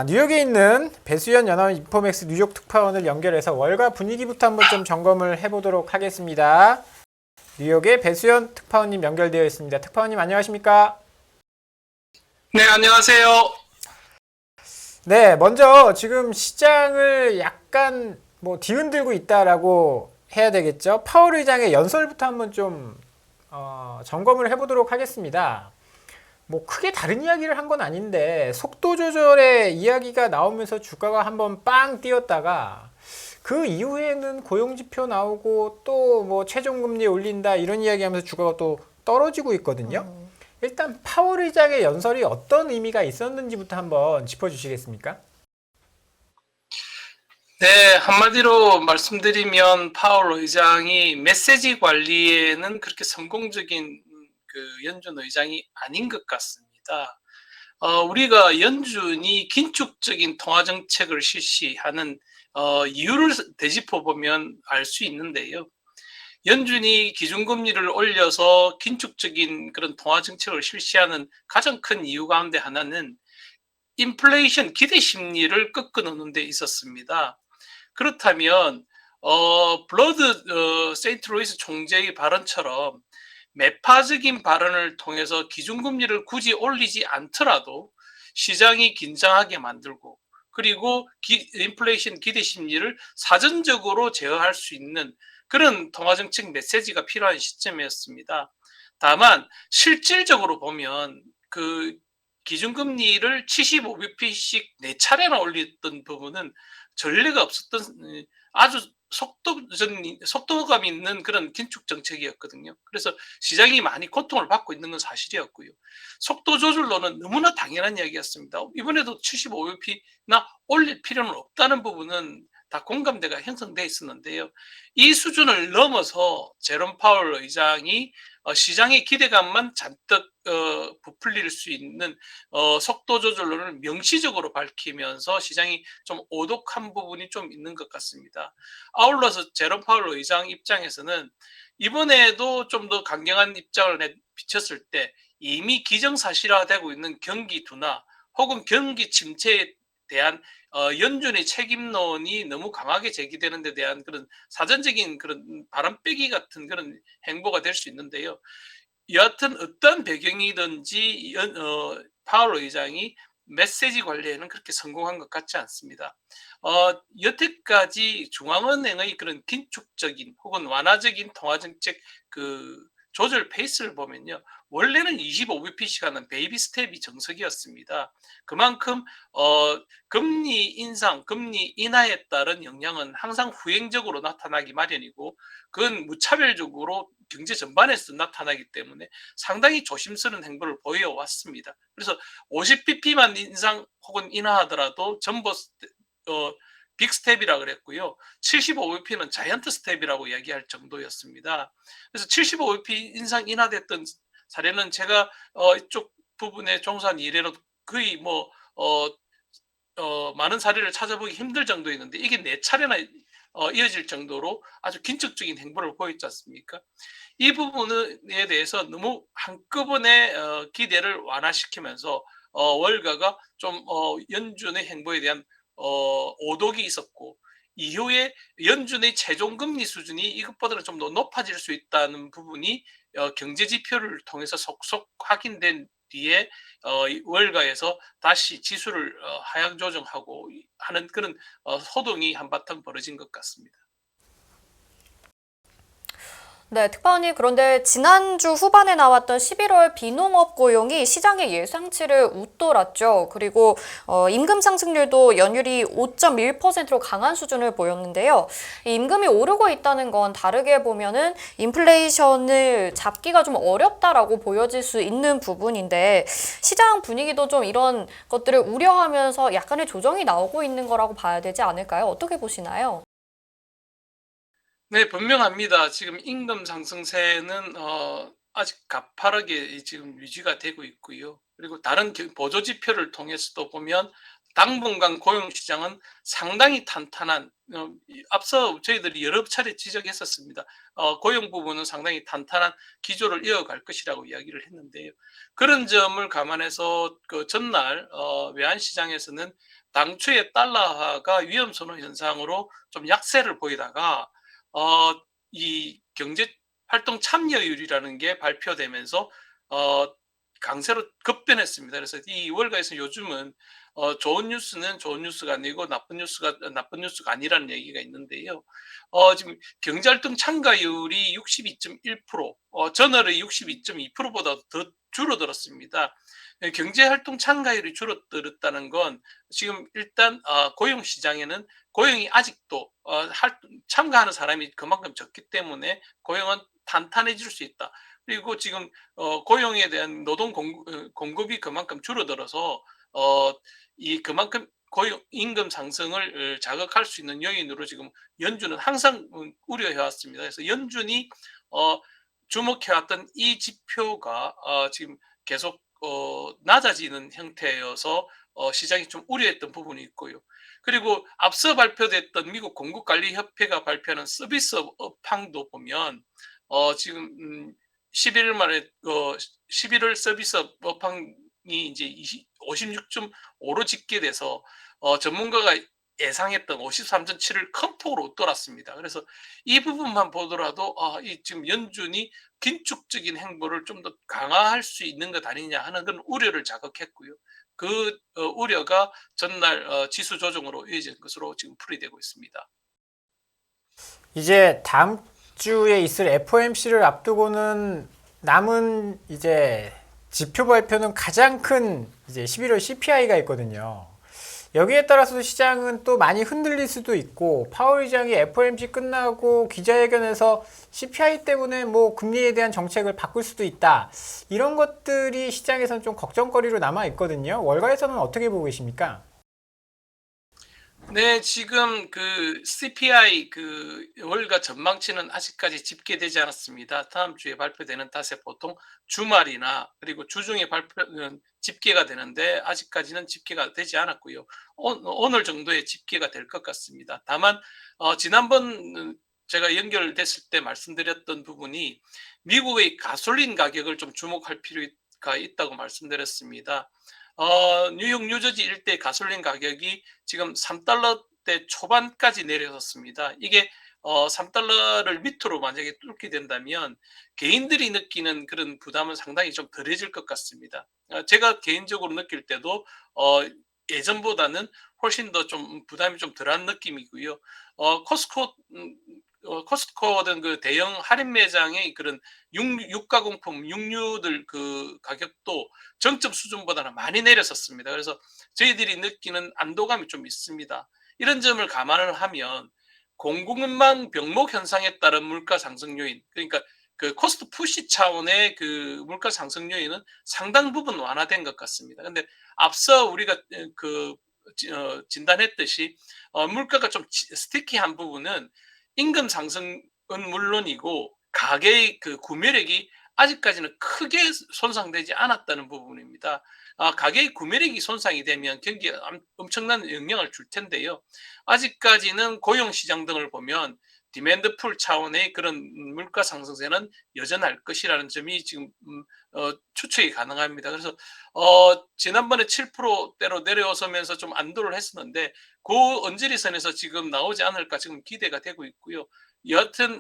뉴욕에 있는 배수연 연합 인포맥스 뉴욕 특파원을 연결해서 월가 분위기부터 한번 좀 점검을 해보도록 하겠습니다. 뉴욕의 배수연 특파원님 연결되어 있습니다. 특파원님 안녕하십니까? 네, 안녕하세요. 네, 먼저 지금 시장을 약간 뒤흔들고 있다라고 해야 되겠죠? 파월 의장의 연설부터 한번 좀 점검을 해보도록 하겠습니다. 크게 다른 이야기를 한 건 아닌데 속도 조절의 이야기가 나오면서 주가가 한번 빵 뛰었다가 그 이후에는 고용지표 나오고 또 최종 금리 올린다 이런 이야기하면서 주가가 또 떨어지고 있거든요. 일단 파월 의장의 연설이 어떤 의미가 있었는지부터 한번 짚어주시겠습니까? 네, 한마디로 말씀드리면 파월 의장이 메시지 관리에는 그렇게 성공적인 연준 의장이 아닌 것 같습니다. 우리가 연준이 긴축적인 통화 정책을 실시하는 이유를 되짚어 보면 알 수 있는데요. 연준이 기준금리를 올려서 긴축적인 그런 통화 정책을 실시하는 가장 큰 이유 가운데 하나는 인플레이션 기대 심리를 꺾어놓는 데 있었습니다. 그렇다면 블러드 세인트 루이스 총재의 발언처럼 매파적인 발언을 통해서 기준금리를 굳이 올리지 않더라도 시장이 긴장하게 만들고 그리고 인플레이션 기대 심리를 사전적으로 제어할 수 있는 그런 통화정책 메시지가 필요한 시점이었습니다. 다만 실질적으로 보면 그 기준금리를 75bp씩 4차례나 올렸던 부분은 전례가 없었던 아주 속도감 있는 그런 긴축 정책이었거든요. 그래서 시장이 많이 고통을 받고 있는 건 사실이었고요. 속도 조절로는 너무나 당연한 이야기였습니다. 이번에도 75bp나 올릴 필요는 없다는 부분은 다 공감대가 형성돼 있었는데요. 이 수준을 넘어서 제롬 파월 의장이 시장의 기대감만 잔뜩 부풀릴 수 있는 속도 조절론을 명시적으로 밝히면서 시장이 좀 오독한 부분이 좀 있는 것 같습니다. 아울러서 제롬 파월 의장 입장에서는 이번에도 좀 더 강경한 입장을 비쳤을 때 이미 기정사실화되고 있는 경기 둔화 혹은 경기 침체에 대한 연준의 책임론이 너무 강하게 제기되는 데 대한 그런 사전적인 그런 바람 빼기 같은 그런 행보가 될 수 있는데요. 여하튼 어떤 배경이든지 파월 의장이 메시지 관리에는 그렇게 성공한 것 같지 않습니다. 여태까지 중앙은행의 그런 긴축적인 혹은 완화적인 통화정책 조절 페이스를 보면요. 원래는 25bp시간은 베이비 스텝이 정석이었습니다. 그만큼 금리 인상, 금리 인하에 따른 영향은 항상 후행적으로 나타나기 마련이고 그건 무차별적으로 경제 전반에서 나타나기 때문에 상당히 조심스러운 행보를 보여왔습니다. 그래서 50bp만 인상 혹은 인하하더라도 전부 빅 스텝이라 그랬고요. 75bp는 자이언트 스텝이라고 이야기할 정도였습니다. 그래서 75bp 인상 인하됐던 사례는 제가 이쪽 부분에 종사한 이래로 거의 많은 사례를 찾아보기 힘들 정도였는데 이게 4차례나 이어질 정도로 아주 긴축적인 행보를 보였지 않습니까? 이 부분에 대해서 너무 한꺼번에 기대를 완화시키면서 월가가 좀 연준의 행보에 대한 오독이 있었고 이후에 연준의 최종 금리 수준이 이것보다는 좀 더 높아질 수 있다는 부분이 경제 지표를 통해서 속속 확인된 뒤에 월가에서 다시 지수를 하향 조정하고 하는 그런 소동이 한바탕 벌어진 것 같습니다. 네, 특파원님, 그런데 지난주 후반에 나왔던 11월 비농업 고용이 시장의 예상치를 웃돌았죠. 그리고 임금 상승률도 연율이 5.1%로 강한 수준을 보였는데요. 이 임금이 오르고 있다는 건 다르게 보면은 인플레이션을 잡기가 좀 어렵다라고 보여질 수 있는 부분인데 시장 분위기도 좀 이런 것들을 우려하면서 약간의 조정이 나오고 있는 거라고 봐야 되지 않을까요? 어떻게 보시나요? 네, 분명합니다. 지금 임금 상승세는 아직 가파르게 지금 유지가 되고 있고요. 그리고 다른 보조 지표를 통해서도 보면 당분간 고용 시장은 상당히 탄탄한, 앞서 저희들이 여러 차례 지적했었습니다. 고용 부분은 상당히 탄탄한 기조를 이어갈 것이라고 이야기를 했는데요. 그런 점을 감안해서 그 전날 외환시장에서는 당초에 달러화가 위험선호 현상으로 좀 약세를 보이다가 이 경제 활동 참여율이라는 게 발표되면서 어, 강세로 급변했습니다. 그래서 이 월가에서 요즘은 좋은 뉴스는 좋은 뉴스가 아니고 나쁜 뉴스가 나쁜 뉴스가 아니라는 얘기가 있는데요. 지금 경제활동 참가율이 62.1%, 전월의 62.2%보다 더 줄어들었습니다. 경제활동 참가율이 줄어들었다는 건 지금 일단 고용 시장에는 고용이 아직도 참가하는 사람이 그만큼 적기 때문에 고용은 탄탄해질 수 있다. 그리고 지금 고용에 대한 노동 공급이 그만큼 줄어들어서 이 그만큼 고용 임금 상승을 자극할 수 있는 요인으로 지금 연준은 항상 우려해 왔습니다. 그래서 연준이 주목해 왔던 이 지표가 지금 계속 낮아지는 형태여서 시장이 좀 우려했던 부분이 있고요. 그리고 앞서 발표됐던 미국 공급관리협회가 발표하는 서비스 업황도 보면 지금 11일 만에 11월 서비스 업황이 이제 56.5로 집계돼서 전문가가 예상했던 53.7을 큰 폭으로 웃돌았습니다. 그래서 이 부분만 보더라도 이 지금 연준이 긴축적인 행보를 좀 더 강화할 수 있는 것 아니냐 하는 그런 우려를 자극했고요. 그 우려가 전날 지수 조정으로 이어진 것으로 지금 풀이되고 있습니다. 이제 다음 주에 있을 FOMC를 앞두고는 남은 이제 지표 발표는 가장 큰 이제 11월 CPI가 있거든요. 여기에 따라서 시장은 또 많이 흔들릴 수도 있고, 파월 의장이 FOMC 끝나고 기자회견에서 CPI 때문에 뭐 금리에 대한 정책을 바꿀 수도 있다, 이런 것들이 시장에서는 좀 걱정거리로 남아 있거든요. 월가에서는 어떻게 보고 계십니까? 네, 지금 그 CPI 그 월가 전망치는 아직까지 집계되지 않았습니다. 다음 주에 발표되는 탓에 보통 주말이나 그리고 주중에 집계가 되는데 아직까지는 집계가 되지 않았고요. 오늘 정도에 집계가 될 것 같습니다. 다만 지난번 제가 연결됐을 때 말씀드렸던 부분이 미국의 가솔린 가격을 좀 주목할 필요가 있다고 말씀드렸습니다. 뉴욕, 뉴저지 일대 가솔린 가격이 지금 3달러대 초반까지 내려섰습니다. 이게 3달러를 밑으로 만약에 뚫게 된다면 개인들이 느끼는 그런 부담은 상당히 좀 덜해질 것 같습니다. 제가 개인적으로 느낄 때도 예전보다는 훨씬 더 좀 부담이 좀 덜한 느낌이고요. 코스트코 등 그 대형 할인 매장의 그런 육가공품, 육류들 그 가격도 정점 수준보다는 많이 내렸었습니다. 그래서 저희들이 느끼는 안도감이 좀 있습니다. 이런 점을 감안을 하면 공급망 병목 현상에 따른 물가 상승 요인, 그러니까 그 코스트 푸시 차원의 그 물가 상승 요인은 상당 부분 완화된 것 같습니다. 근데 앞서 우리가 진단했듯이 물가가 좀 스티키한 부분은 임금 상승은 물론이고 가계의 그 구매력이 아직까지는 크게 손상되지 않았다는 부분입니다. 가계의 구매력이 손상이 되면 경기에 엄청난 영향을 줄 텐데요. 아직까지는 고용 시장 등을 보면 디맨드 풀 차원의 그런 물가 상승세는 여전할 것이라는 점이 지금 추측이 가능합니다. 그래서 지난번에 7%대로 내려서면서 좀 안도를 했었는데 그 언저리선에서 지금 나오지 않을까 지금 기대가 되고 있고요. 여하튼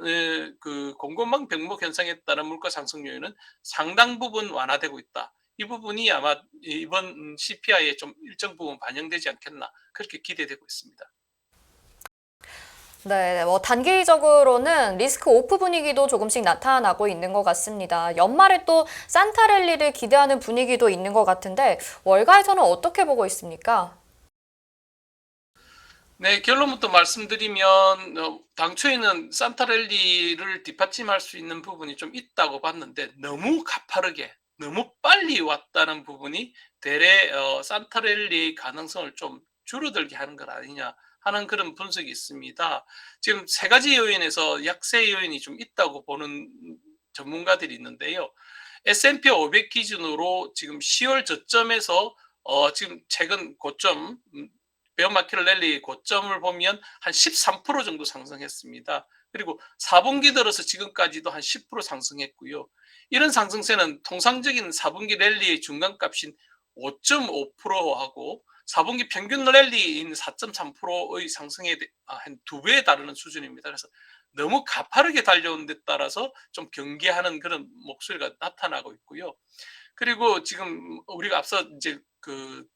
그 공급망 병목 현상에 따른 물가 상승 요인은 상당 부분 완화되고 있다. 이 부분이 아마 이번 CPI에 좀 일정 부분 반영되지 않겠나 그렇게 기대되고 있습니다. 네, 뭐 단기적으로는 리스크 오프 분위기도 조금씩 나타나고 있는 것 같습니다. 연말에 또 산타랠리를 기대하는 분위기도 있는 것 같은데 월가에서는 어떻게 보고 있습니까? 네, 결론부터 말씀드리면 당초에는 산타랠리를 뒷받침할 수 있는 부분이 좀 있다고 봤는데 너무 가파르게 너무 빨리 왔다는 부분이 되레 산타랠리의 가능성을 좀 줄어들게 하는 것 아니냐 하는 그런 분석이 있습니다. 지금 세 가지 요인에서 약세 요인이 좀 있다고 보는 전문가들이 있는데요. S&P 500 기준으로 지금 10월 저점에서 지금 최근 고점 베어마켓 랠리 고점을 보면 한 13% 정도 상승했습니다. 그리고 4분기 들어서 지금까지도 한 10% 상승했고요. 이런 상승세는 통상적인 4분기 랠리의 중간값인 5.5%하고 4분기 평균 랠리인 4.3%의 상승에 한 2배에 달하는 수준입니다. 그래서 너무 가파르게 달려온 데 따라서 좀 경계하는 그런 목소리가 나타나고 있고요. 그리고 지금 우리가 앞서 이제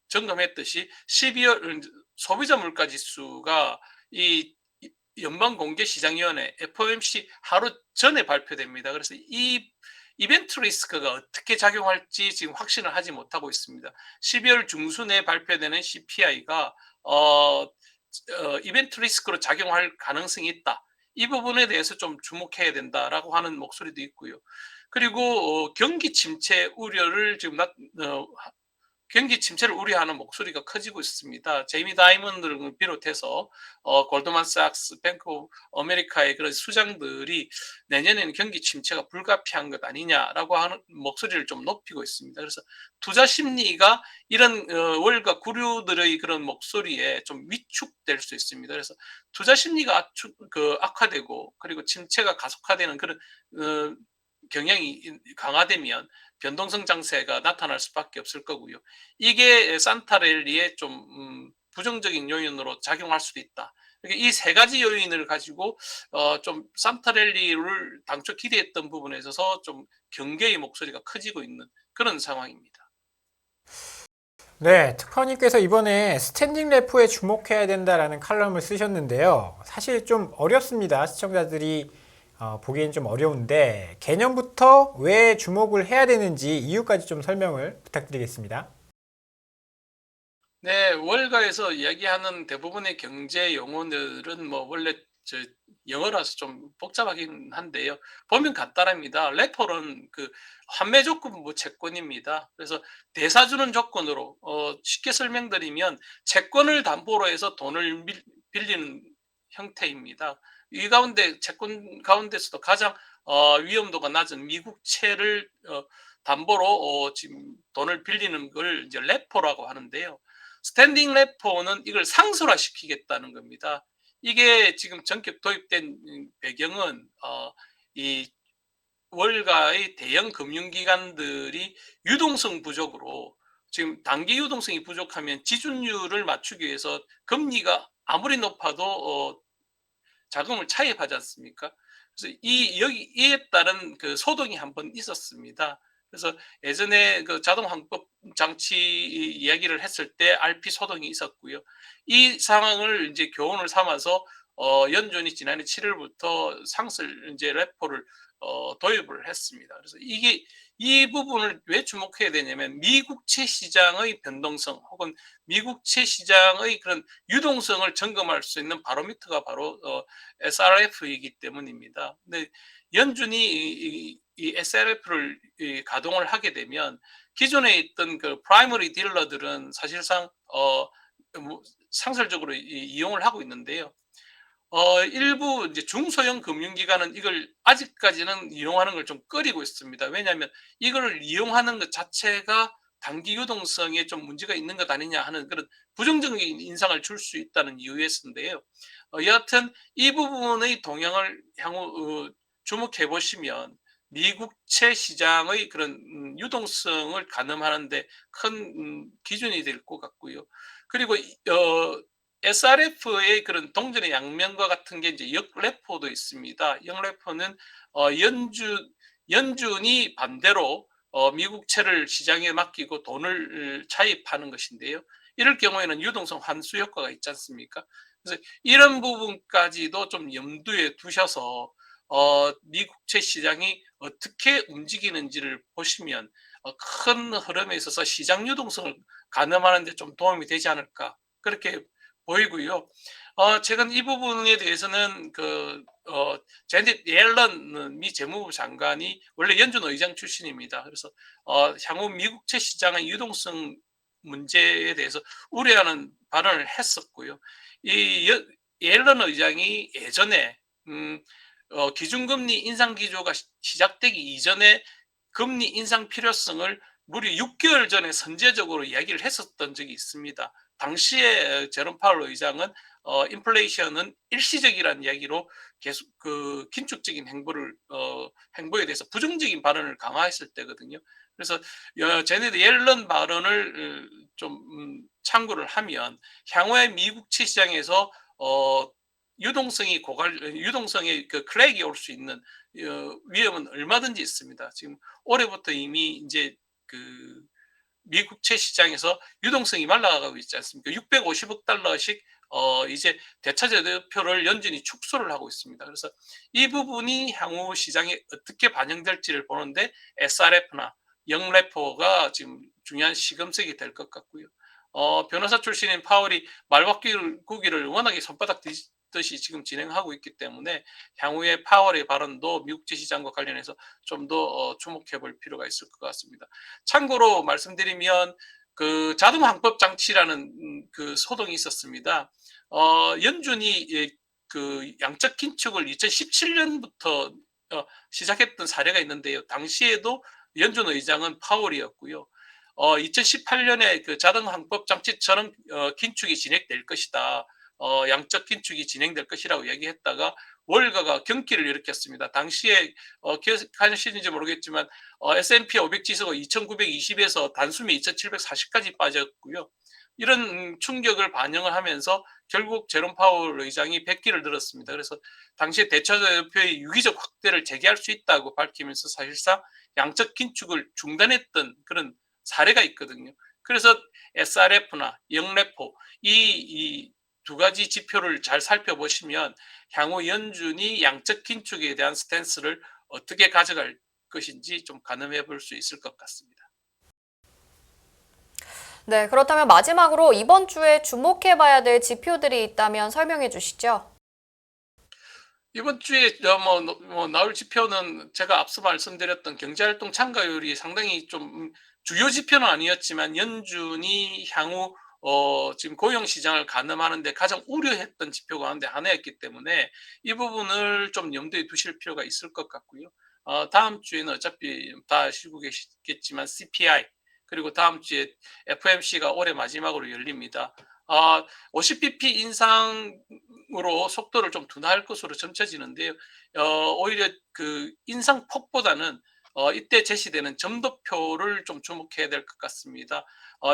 점검했듯이 12월 소비자 물가 지수가 이 연방공개시장위원회 FOMC 하루 전에 발표됩니다. 그래서 이 이벤트 리스크가 어떻게 작용할지 지금 확신을 하지 못하고 있습니다. 12월 중순에 발표되는 CPI가 이벤트 리스크로 작용할 가능성이 있다. 이 부분에 대해서 좀 주목해야 된다라고 하는 목소리도 있고요. 그리고 경기 침체 우려를 지금 경기 침체를 우려하는 목소리가 커지고 있습니다. 제이미 다이먼드를 비롯해서 골드만삭스, 뱅크 오브 아메리카의 그런 수장들이 내년에는 경기 침체가 불가피한 것 아니냐라고 하는 목소리를 좀 높이고 있습니다. 그래서 투자 심리가 이런 월가 구류들의 그런 목소리에 좀 위축될 수 있습니다. 그래서 투자 심리가 악화되고 그리고 침체가 가속화되는 그런 경향이 강화되면 변동성 장세가 나타날 수밖에 없을 거고요. 이게 산타랠리에 좀 부정적인 요인으로 작용할 수도 있다. 이 세 가지 요인을 가지고 좀 산타랠리를 당초 기대했던 부분에 있어서 좀 경계의 목소리가 커지고 있는 그런 상황입니다. 네, 특파원님께서 이번에 스탠딩 래퍼에 주목해야 된다라는 칼럼을 쓰셨는데요. 사실 좀 어렵습니다. 시청자들이 보기엔 좀 어려운데 개념부터 왜 주목을 해야 되는지 이유까지 좀 설명을 부탁드리겠습니다. 네, 월가에서 이야기하는 대부분의 경제 용어들은 뭐 원래 영어라서 좀 복잡하긴 한데요. 보면 간단합니다. 레퍼런 환매 조건부 채권입니다. 그래서 대사주는 조건으로 쉽게 설명드리면 채권을 담보로 해서 돈을 빌리는 형태입니다. 이 가운데 채권 가운데서도 가장 위험도가 낮은 미국채를 담보로 지금 돈을 빌리는 걸 이제 레포라고 하는데요. 스탠딩 레포는 이걸 상술화시키겠다는 겁니다. 이게 지금 전격 도입된 배경은 이 월가의 대형 금융기관들이 유동성 부족으로 지금 단기 유동성이 부족하면 지준율을 맞추기 위해서 금리가 아무리 높아도 자금을 차입하지 않습니까? 그래서 이에 따른 소동이 한번 있었습니다. 그래서 예전에 자동 환급 장치 이야기를 했을 때 RP 소동이 있었고요. 이 상황을 이제 교훈을 삼아서 연준이 지난해 7월부터 상설 이제 레포를 도입을 했습니다. 그래서 이 부분을 왜 주목해야 되냐면 미국채 시장의 변동성 혹은 미국채 시장의 그런 유동성을 점검할 수 있는 바로미터가 바로 SRF이기 때문입니다. 근데 연준이 이 SRF를 가동을 하게 되면 기존에 있던 프라이머리 딜러들은 사실상 상설적으로 이용을 하고 있는데요. 일부 이제 중소형 금융기관은 이걸 아직까지는 이용하는 걸 좀 꺼리고 있습니다. 왜냐하면 이걸 이용하는 것 자체가 단기 유동성에 좀 문제가 있는 것 아니냐 하는 그런 부정적인 인상을 줄 수 있다는 이유에서인데요. 여하튼 이 부분의 동향을 향후 주목해 보시면 미국채 시장의 그런 유동성을 가늠하는데 큰 기준이 될 것 같고요. 그리고 SRF의 그런 동전의 양면과 같은 게 이제 역레포도 있습니다. 역레포는 연준이 반대로 미국채를 시장에 맡기고 돈을 차입하는 것인데요. 이럴 경우에는 유동성 환수 효과가 있지 않습니까? 그래서 이런 부분까지도 좀 염두에 두셔서 미국채 시장이 어떻게 움직이는지를 보시면 큰 흐름에 있어서 시장 유동성을 가늠하는 데 좀 도움이 되지 않을까 그렇게 보이고요. 최근 이 부분에 대해서는 제넷 옐런 미 재무부 장관이 원래 연준 의장 출신입니다. 그래서 향후 미국채 시장의 유동성 문제에 대해서 우려하는 발언을 했었고요. 이 옐런 의장이 예전에 기준금리 인상 기조가 시작되기 이전에 금리 인상 필요성을 무려 6개월 전에 선제적으로 이야기를 했었던 적이 있습니다. 당시에 제롬 파월 의장은 인플레이션은 일시적이라는 이야기로 계속 그 긴축적인 행보에 대해서 부정적인 발언을 강화했을 때거든요. 그래서 제네드 옐런 발언을 좀 참고를 하면 향후에 미국채 시장에서 유동성의 그 크랙이 올 수 있는 위험은 얼마든지 있습니다. 지금 올해부터 이미 이제 그 미국채 시장에서 유동성이 말라가고 있지 않습니까? 650억 달러씩 이제 대차제표를 연준이 축소를 하고 있습니다. 그래서 이 부분이 향후 시장에 어떻게 반영될지를 보는데 SRF나 영레포가 지금 중요한 시금석이 될 것 같고요. 변호사 출신인 파월이 말바꾸기를 워낙에 손바닥 뒤집듯이 지금 진행하고 있기 때문에 향후에 파월의 발언도 미국제 시장과 관련해서 좀 더 주목해 볼 필요가 있을 것 같습니다. 참고로 말씀드리면 그 자동 항법 장치라는 그 소동이 있었습니다. 연준이 그 양적 긴축을 2017년부터 시작했던 사례가 있는데요. 당시에도 연준 의장은 파월이었고요. 2018년에 그 자동 항법 장치처럼 긴축이 진행될 것이다. 양적 긴축이 진행될 것이라고 얘기했다가 월가가 경기를 일으켰습니다. 당시에 기억하시는지 모르겠지만 S&P 500 지수가 2920에서 단숨에 2740까지 빠졌고요. 이런 충격을 반영을 하면서 결국 제롬 파월 의장이 백기를 들었습니다. 그래서 당시에 대차제표의 유기적 확대를 재개할 수 있다고 밝히면서 사실상 양적 긴축을 중단했던 그런 사례가 있거든요. 그래서 SRF나 영레포 이 두 가지 지표를 잘 살펴보시면 향후 연준이 양적 긴축에 대한 스탠스를 어떻게 가져갈 것인지 좀 가늠해 볼 수 있을 것 같습니다. 네, 그렇다면 마지막으로 이번 주에 주목해봐야 될 지표들이 있다면 설명해 주시죠. 이번 주에 나올 지표는 제가 앞서 말씀드렸던 경제활동 참가율이 상당히 좀 주요 지표는 아니었지만 연준이 향후 지금 고용 시장을 가늠하는데 가장 우려했던 지표 가운데 하나였기 때문에 이 부분을 좀 염두에 두실 필요가 있을 것 같고요. 다음 주에는 어차피 다 아시고 계시겠지만 CPI 그리고 다음 주에 FOMC가 올해 마지막으로 열립니다. 50bp 인상으로 속도를 좀 둔화할 것으로 점쳐지는데요. 오히려 그 인상폭보다는 이때 제시되는 점도표를 좀 주목해야 될 것 같습니다.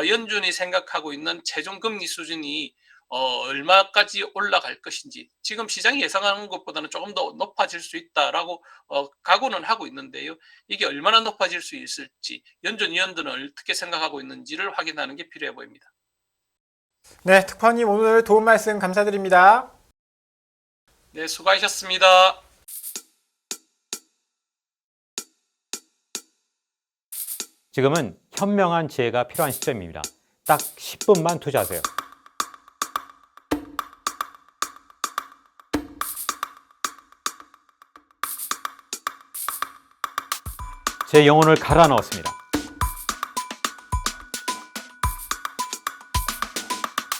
연준이 생각하고 있는 최종 금리 수준이 얼마까지 올라갈 것인지 지금 시장이 예상하는 것보다는 조금 더 높아질 수 있다라고 각오는 하고 있는데요. 이게 얼마나 높아질 수 있을지 연준 위원들은 어떻게 생각하고 있는지를 확인하는 게 필요해 보입니다. 네, 특파원님 오늘 도움 말씀 감사드립니다. 네, 수고하셨습니다. 지금은 현명한 지혜가 필요한 시점입니다. 딱 10분만 투자하세요. 제 영혼을 갈아 넣었습니다.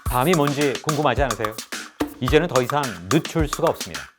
다음이 뭔지 궁금하지 않으세요? 이제는 더 이상 늦출 수가 없습니다.